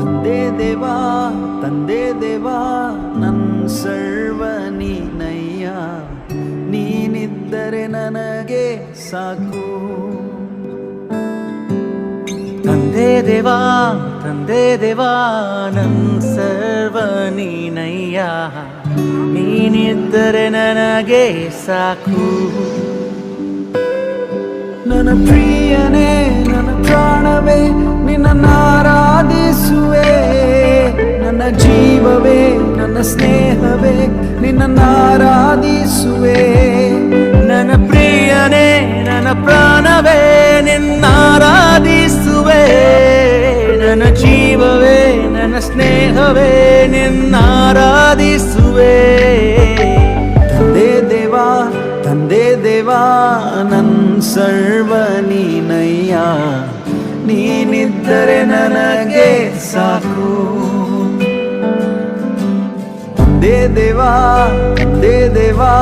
ತಂದೆ ದೇವಾ ತಂದೆ ದೇವಾ ನನ್ನ ಸರ್ವ ನೀನಯ್ಯ, ನೀನಿದ್ದರೆ ನನಗೆ ಸಾಕು. ತಂದೆ ದೇವಾ ನನ್ನ ಸರ್ವ ನೀನಯ್ಯ, ನೀನಿದ್ದರೆ ನನಗೆ ಸಾಕು. ನನ್ನ ಪ್ರಿಯನೇ ನನ್ನ ಪ್ರಾಣವೇ ನಿನ್ನನ್ನು ಆರಾಧಿಸುವೆ, ನನ್ನ ಜೀವವೇ ನನ್ನ ಸ್ನೇಹವೇ ನಿನ್ನನ್ನು ಆರಾಧಿಸುವೆ. ನನ್ನ ಪ್ರಿಯನೇ ನನ್ನ ಪ್ರಾಣವೇ ನಿನ್ನ ಆರಾಧಿಸುವೆ, ನನ್ನ ಜೀವವೇ ನನ್ನ ಸ್ನೇಹವೇ ನಿನ್ನ ಆರಾಧಿಸುವೆ. ತಂದೆ ದೇವಾ ನನ್ನ ಸರ್ವ ನೀನಯ್ಯ, ನೀನಿದ್ದರೆ ನನಗೆ ಸಾಕು. ತಂದೆ ದೇವಾ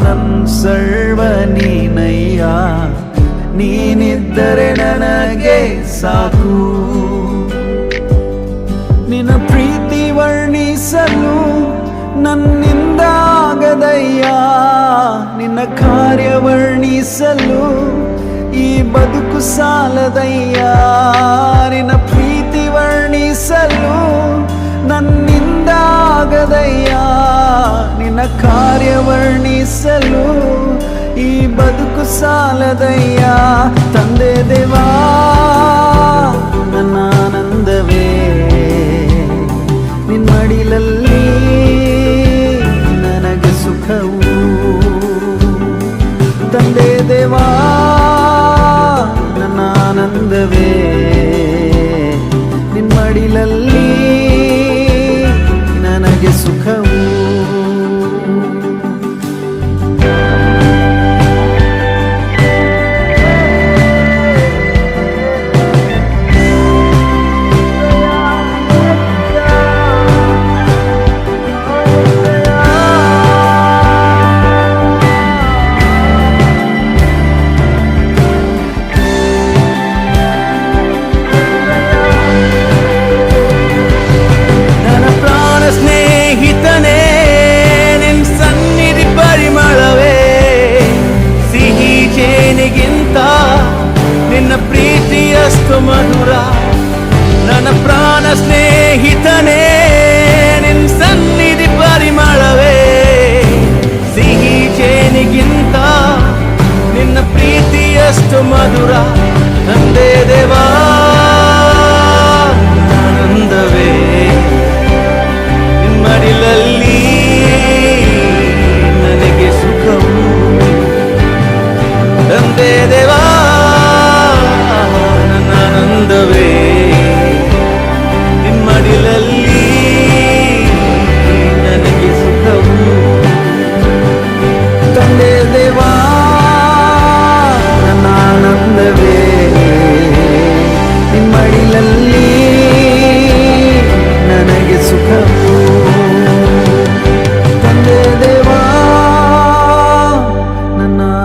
ನನ್ನ ಸರ್ವ ನೀನಯ್ಯ, ನೀನಿದ್ದರೆ ನನಗೆ ಸಾಕು. ನಿನ್ನ ಪ್ರೀತಿ ವರ್ಣಿಸಲು ನನ್ನಿಂದ ಆಗದಯ್ಯ, ನಿನ್ನ ಕಾರ್ಯ ವರ್ಣಿಸಲು ಈ ಬದುಕು ಸಾಲದಯ್ಯ. ನಿನ್ನ ಪ್ರೀತಿ ವರ್ಣಿಸಲು ನನ್ನಿಂದ ಆಗದಯ್ಯ, ನಿನ್ನ ಕಾರ್ಯ ವರ್ಣಿಸಲು ಈ ಬದುಕು ಸಾಲದಯ್ಯ. ತಂದೆ ದೇವಾ ನನ್ನ ಆನಂದವೇ ನಿನ್ನಡಿಲಲ್ಲಿ ನನಗೆ ಸುಖವು. ತಂದೆ ದೇವಾ ನನ್ನ ಆನಂದವೇ ನಿನ್ನಡಿಲಲ್ಲಿ ನನಗೆ ಸುಖವು. ನಿನ್ನ ಪ್ರೀತಿಯಷ್ಟು ಮಧುರ, ನನ್ನ ಪ್ರಾಣ ಸ್ನೇಹಿತನೇ ನಿನ್ನ ಸನ್ನಿಧಿ ಪರಿಮಳವೇ. ಸಿಹಿ ಜೇನಿಗಿಂತ ನಿನ್ನ ಪ್ರೀತಿಯಷ್ಟು ಮಧುರ. ತಂದೆ ದೇವಾ ಆನಂದವೇ ನಿಮ್ಮಡಿಲಲ್ಲಿ ನನಗೆ ಸುಖವು. ತಂದೆ ದೇವಾ ನನ್ನ ಆನಂದವೇ ನಿಮ್ಮಡಿಲಲ್ಲಿ ನನಗೆ ಸುಖವು. ತಂದೆ ದೇವಾ ನನ್ನ ಆನಂದವೇ ನಿಮ್ಮಡಿಲಲ್ಲಿ